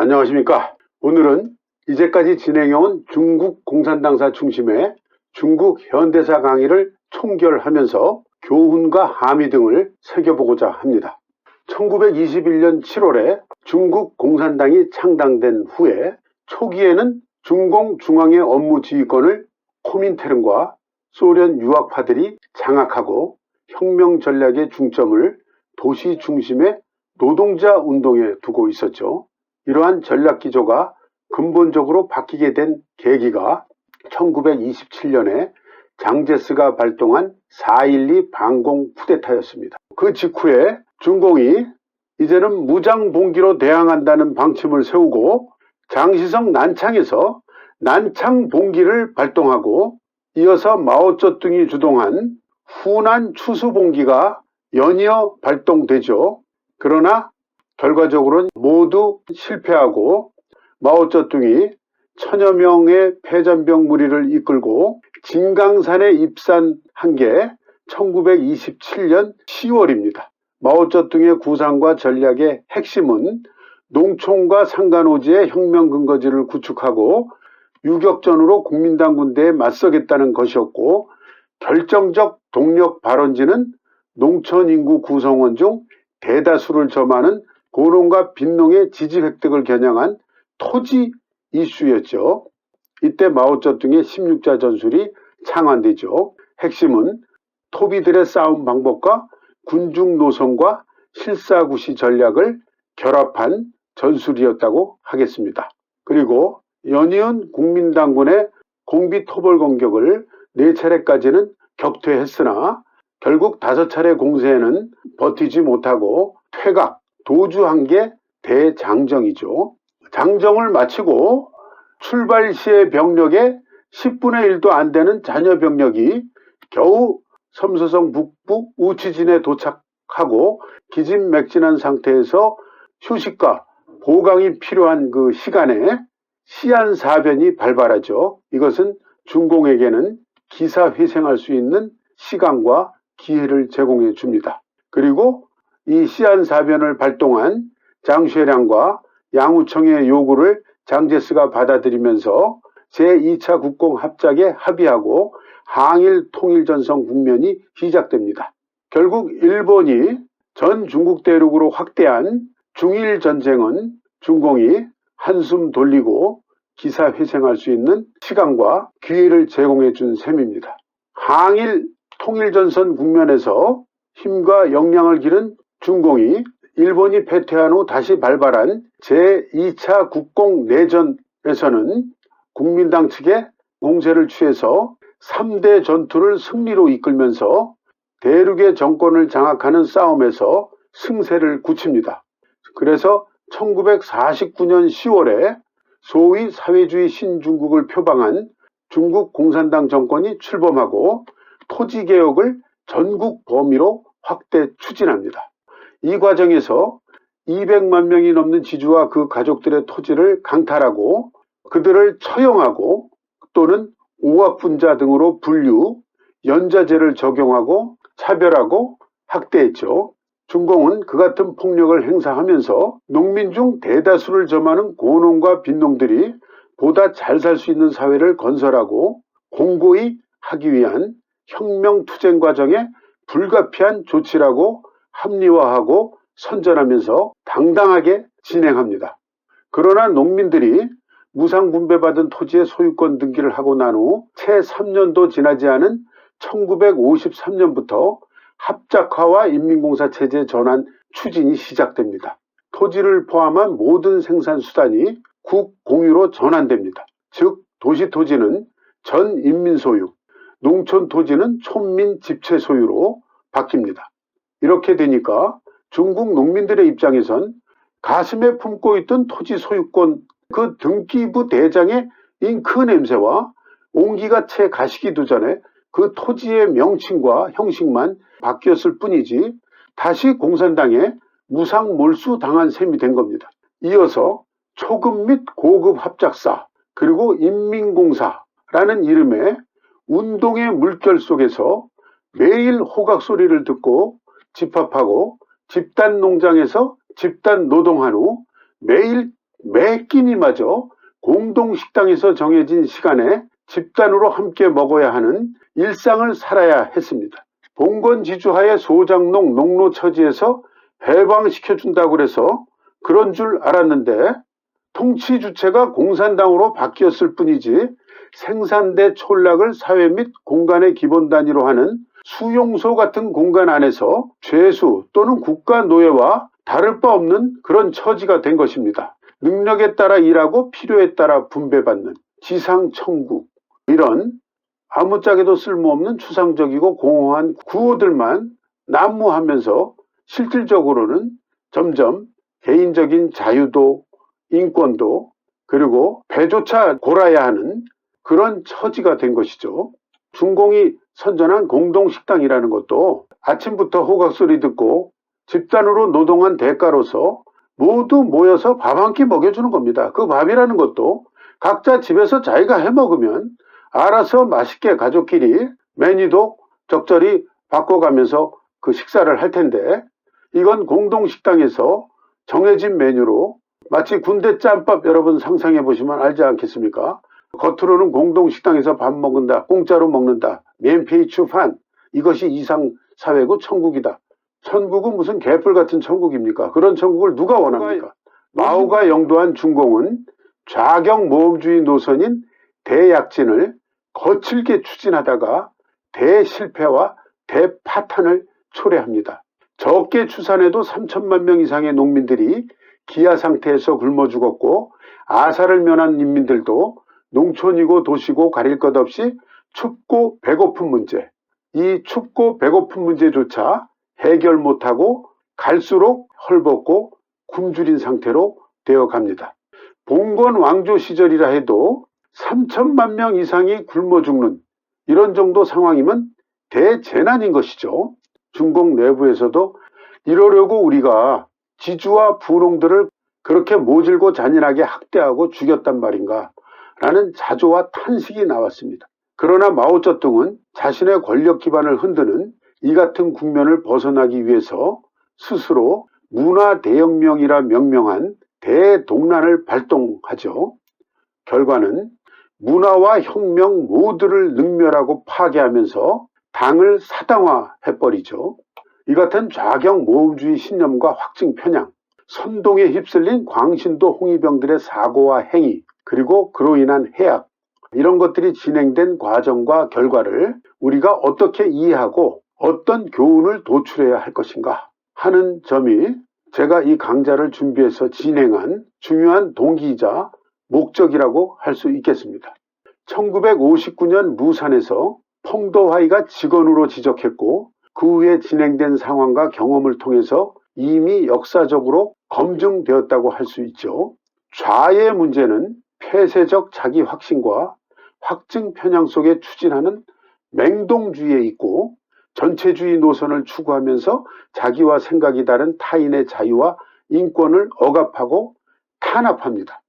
안녕하십니까. 오늘은 이제까지 진행해온 중국 공산당사 중심의 중국 현대사 강의를 총결하면서 교훈과 함의 등을 새겨보고자 합니다. 1921년 7월에 중국 공산당이 창당된 후에 초기에는 중공 중앙의 업무 지휘권을 코민테른과 소련 유학파들이 장악하고 혁명 전략의 중점을 도시 중심의 노동자 운동에 두고 있었죠. 이러한 전략 기조가 근본적으로 바뀌게 된 계기가 1927년에 장제스가 발동한 4.12 반공 쿠데타였습니다. 그 직후에 중공이 이제는 무장봉기로 대항한다는 방침을 세우고 장시성 난창에서 난창봉기를 발동하고 이어서 마오쩌둥이 주동한 후난 추수봉기가 연이어 발동되죠. 그러나 결과적으로는 모두 실패하고 마오쩌둥이 천여 명의 패전병 무리를 이끌고 진강산에 입산한 게 1927년 10월입니다. 마오쩌둥의 구상과 전략의 핵심은 농촌과 상간오지의 혁명 근거지를 구축하고 유격전으로 국민당 군대에 맞서겠다는 것이었고, 결정적 동력 발원지는 농촌 인구 구성원 중 대다수를 점하는 고농과 빈농의 지지 획득을 겨냥한 토지 이슈였죠. 이때 마오쩌둥의 16자 전술이 창안되죠. 핵심은 토비들의 싸움 방법과 군중 노선과 실사구시 전략을 결합한 전술이었다고 하겠습니다. 그리고 연이은 국민당군의 공비 토벌 공격을 4차례까지는 격퇴했으나 결국 5차례 공세에는 버티지 못하고 퇴각, 도주한 게 대장정이죠. 장정을 마치고 출발 시의 병력의 10분의 1도 안 되는 잔여 병력이 겨우 섬서성 북부 우치진에 도착하고 기진맥진한 상태에서 휴식과 보강이 필요한 그 시간에 시안사변이 발발하죠. 이것은 중공에게는 기사회생할 수 있는 시간과 기회를 제공해 줍니다. 그리고 이 시안사변을 발동한 장쉐량과 양우청의 요구를 장제스가 받아들이면서 제2차 국공합작에 합의하고 항일 통일전선 국면이 시작됩니다. 결국 일본이 전 중국 대륙으로 확대한 중일전쟁은 중공이 한숨 돌리고 기사회생할 수 있는 시간과 기회를 제공해 준 셈입니다. 항일 통일전선 국면에서 힘과 역량을 기른 중공이 일본이 패퇴한 후 다시 발발한 제2차 국공내전에서는 국민당 측의 공세를 취해서 3대 전투를 승리로 이끌면서 대륙의 정권을 장악하는 싸움에서 승세를 굳힙니다. 그래서 1949년 10월에 소위 사회주의 신중국을 표방한 중국 공산당 정권이 출범하고 토지개혁을 전국 범위로 확대 추진합니다. 이 과정에서 200만 명이 넘는 지주와 그 가족들의 토지를 강탈하고 그들을 처형하고 또는 오합분자 등으로 분류, 연좌제를 적용하고 차별하고 학대했죠. 중공은 그 같은 폭력을 행사하면서 농민 중 대다수를 점하는 고농과 빈농들이 보다 잘 살 수 있는 사회를 건설하고 공고히 하기 위한 혁명투쟁 과정에 불가피한 조치라고 합리화하고 선전하면서 당당하게 진행합니다. 그러나 농민들이 무상분배받은 토지의 소유권 등기를 하고 난 후 채 3년도 지나지 않은 1953년부터 합작화와 인민공사 체제 전환 추진이 시작됩니다. 토지를 포함한 모든 생산수단이 국공유로 전환됩니다. 즉 도시토지는 전 인민 소유, 농촌토지는 촌민 집체 소유로 바뀝니다. 이렇게 되니까 중국 농민들의 입장에선 가슴에 품고 있던 토지 소유권 그 등기부 대장의 잉크 냄새와 온기가 채 가시기도 전에 그 토지의 명칭과 형식만 바뀌었을 뿐이지 다시 공산당에 무상 몰수당한 셈이 된 겁니다. 이어서 초급 및 고급 합작사 그리고 인민공사라는 이름의 운동의 물결 속에서 매일 호각 소리를 듣고 집합하고 집단 농장에서 집단 노동한 후 매일 매 끼니마저 공동식당에서 정해진 시간에 집단으로 함께 먹어야 하는 일상을 살아야 했습니다. 봉건지주하의 소장농 농노처지에서 해방시켜준다고 그래서 그런 줄 알았는데 통치 주체가 공산당으로 바뀌었을 뿐이지 생산대 촌락을 사회 및 공간의 기본 단위로 하는 수용소 같은 공간 안에서 죄수 또는 국가 노예와 다를 바 없는 그런 처지가 된 것입니다. 능력에 따라 일하고 필요에 따라 분배받는 지상천국, 이런 아무짝에도 쓸모없는 추상적이고 공허한 구호들만 난무하면서 실질적으로는 점점 개인적인 자유도 인권도 그리고 배조차 골아야 하는 그런 처지가 된 것이죠. 중공이 선전한 공동식당이라는 것도 아침부터 호각소리 듣고 집단으로 노동한 대가로서 모두 모여서 밥 한 끼 먹여주는 겁니다. 그 밥이라는 것도 각자 집에서 자기가 해먹으면 알아서 맛있게 가족끼리 메뉴도 적절히 바꿔가면서 그 식사를 할 텐데, 이건 공동식당에서 정해진 메뉴로 마치 군대 짬밥 여러분 상상해 보시면 알지 않겠습니까? 겉으로는 공동식당에서 밥 먹는다, 공짜로 먹는다, 면페이 추판, 이것이 이상사회고 천국이다. 천국은 무슨 개뿔 같은 천국입니까? 그런 천국을 누가 원합니까? 마오가 영도한 중공은 좌경모험주의 노선인 대약진을 거칠게 추진하다가 대실패와 대파탄을 초래합니다. 적게 추산해도 3천만 명 이상의 농민들이 기아 상태에서 굶어 죽었고, 아사를 면한 인민들도 농촌이고 도시고 가릴 것 없이 춥고 배고픈 문제, 이 춥고 배고픈 문제조차 해결 못하고 갈수록 헐벗고 굶주린 상태로 되어갑니다. 봉건 왕조 시절이라 해도 3천만 명 이상이 굶어 죽는 이런 정도 상황이면 대재난인 것이죠. 중공 내부에서도 이러려고 우리가 지주와 부농들을 그렇게 모질고 잔인하게 학대하고 죽였단 말인가 라는 자조와 탄식이 나왔습니다. 그러나 마오쩌둥은 자신의 권력 기반을 흔드는 이 같은 국면을 벗어나기 위해서 스스로 문화대혁명이라 명명한 대동란을 발동하죠. 결과는 문화와 혁명 모두를 능멸하고 파괴하면서 당을 사당화해버리죠. 이 같은 좌경모험주의 신념과 확증 편향, 선동에 휩쓸린 광신도 홍위병들의 사고와 행위, 그리고 그로 인한 해악, 이런 것들이 진행된 과정과 결과를 우리가 어떻게 이해하고 어떤 교훈을 도출해야 할 것인가 하는 점이 제가 이 강좌를 준비해서 진행한 중요한 동기이자 목적이라고 할 수 있겠습니다. 1959년 무산에서 펑도하이가 직언으로 지적했고, 그 후에 진행된 상황과 경험을 통해서 이미 역사적으로 검증되었다고 할 수 있죠. 좌의 문제는 폐쇄적 자기 확신과 확증 편향 속에 추진하는 맹동주의에 있고, 전체주의 노선을 추구하면서 자기와 생각이 다른 타인의 자유와 인권을 억압하고 탄압합니다.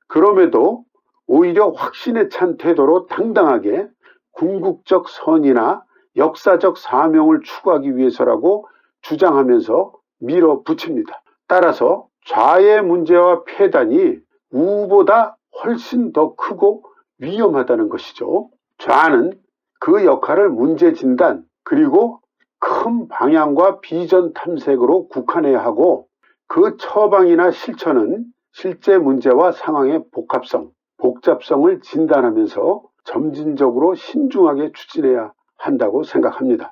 그럼에도 오히려 확신에 찬 태도로 당당하게 궁극적 선이나 역사적 사명을 추구하기 위해서라고 주장하면서 밀어붙입니다. 따라서 좌의 문제와 폐단이 우보다 훨씬 더 크고 위험하다는 것이죠. 좌는 그 역할을 문제 진단 그리고 큰 방향과 비전 탐색으로 국한해야 하고, 그 처방이나 실천은 실제 문제와 상황의 복합성, 복잡성을 진단하면서 점진적으로 신중하게 추진해야 한다고 생각합니다.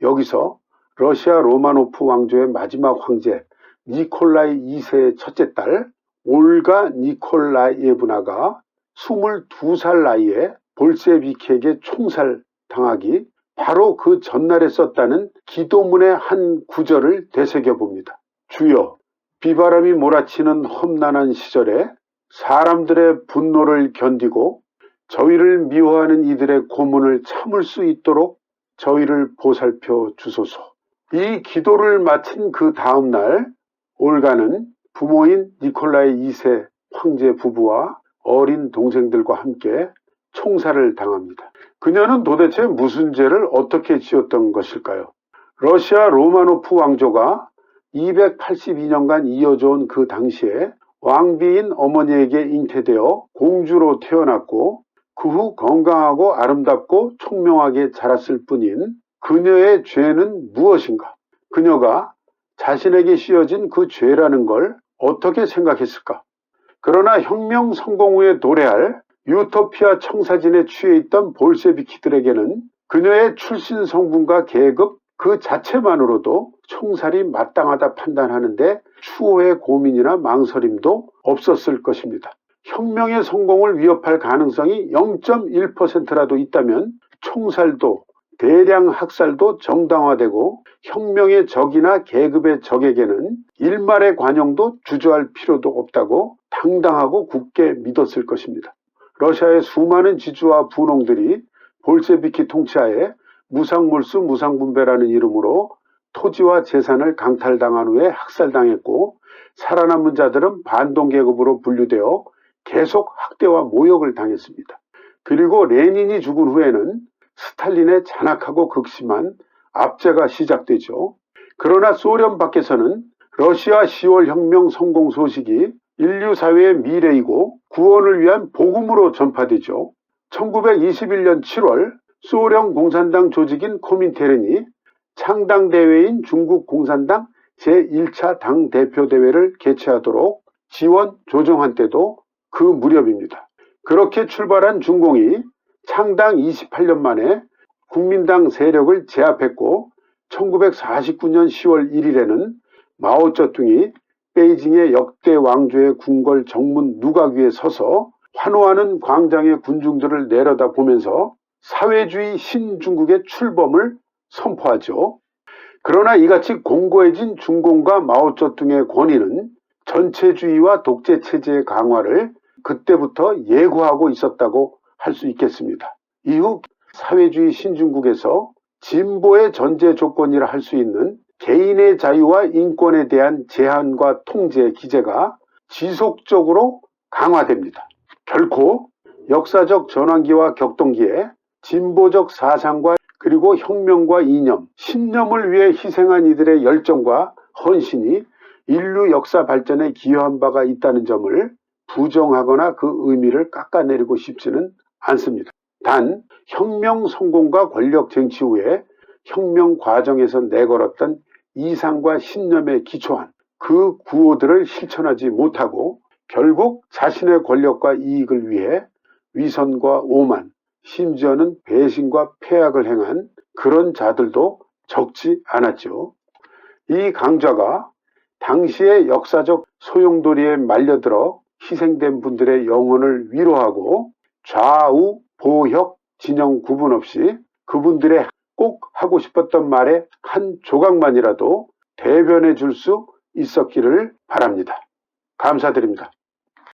여기서 러시아 로마노프 왕조의 마지막 황제 니콜라이 2세의 첫째 딸 올가 니콜라이예브나가 22살 나이에 볼셰비키에게 총살당하기 바로 그 전날에 썼다는 기도문의 한 구절을 되새겨봅니다. 주여, 비바람이 몰아치는 험난한 시절에 사람들의 분노를 견디고 저희를 미워하는 이들의 고문을 참을 수 있도록 저희를 보살펴 주소서. 이 기도를 마친 그 다음 날 올가는 부모인 니콜라이 2세 황제 부부와 어린 동생들과 함께 총살을 당합니다. 그녀는 도대체 무슨 죄를 어떻게 지었던 것일까요? 러시아 로마노프 왕조가 282년간 이어져 온 그 당시에 왕비인 어머니에게 잉태되어 공주로 태어났고 그 후 건강하고 아름답고 총명하게 자랐을 뿐인 그녀의 죄는 무엇인가? 그녀가 자신에게 씌어진 그 죄라는 걸 어떻게 생각했을까? 그러나 혁명 성공 후에 도래할 유토피아 청사진에 취해 있던 볼셰비키들에게는 그녀의 출신 성분과 계급 그 자체만으로도 총살이 마땅하다 판단하는데 추호의 고민이나 망설임도 없었을 것입니다. 혁명의 성공을 위협할 가능성이 0.1%라도 있다면 총살도 대량 학살도 정당화되고 혁명의 적이나 계급의 적에게는 일말의 관용도 주저할 필요도 없다고 당당하고 굳게 믿었을 것입니다. 러시아의 수많은 지주와 분홍들이 볼셰비키 통치하에 무상몰수 무상분배라는 이름으로 토지와 재산을 강탈당한 후에 학살당했고 살아남은 자들은 반동계급으로 분류되어 계속 학대와 모욕을 당했습니다. 그리고 레닌이 죽은 후에는 스탈린의 잔악하고 극심한 압제가 시작되죠. 그러나 소련 밖에서는 러시아 10월 혁명 성공 소식이 인류 사회의 미래이고 구원을 위한 복음으로 전파되죠. 1921년 7월 소련 공산당 조직인 코민테른이 창당대회인 중국 공산당 제1차 당대표대회를 개최하도록 지원 조정한 때도 그 무렵입니다. 그렇게 출발한 중공이 창당 28년 만에 국민당 세력을 제압했고 1949년 10월 1일에는 마오쩌둥이 베이징의 역대 왕조의 궁궐 정문 누각 위에 서서 환호하는 광장의 군중들을 내려다보면서 사회주의 신중국의 출범을 선포하죠. 그러나 이같이 공고해진 중공과 마오쩌둥의 권위는 전체주의와 독재체제의 강화를 그때부터 예고하고 있었다고 할 수 있겠습니다. 이후 사회주의 신중국에서 진보의 전제 조건이라 할 수 있는 개인의 자유와 인권에 대한 제한과 통제 기제가 지속적으로 강화됩니다. 결코 역사적 전환기와 격동기에 진보적 사상과 그리고 혁명과 이념, 신념을 위해 희생한 이들의 열정과 헌신이 인류 역사 발전에 기여한 바가 있다는 점을 부정하거나 그 의미를 깎아내리고 싶지는 않습니다. 단 혁명 성공과 권력 쟁취 후에 혁명 과정에서 내걸었던 이상과 신념에 기초한 그 구호들을 실천하지 못하고 결국 자신의 권력과 이익을 위해 위선과 오만, 심지어는 배신과 폐악을 행한 그런 자들도 적지 않았죠. 이 강좌가 당시의 역사적 소용돌이에 말려들어 희생된 분들의 영혼을 위로하고 좌우, 보혁, 진영 구분 없이 그분들의 꼭 하고 싶었던 말의 한 조각만이라도 대변해 줄 수 있었기를 바랍니다. 감사드립니다.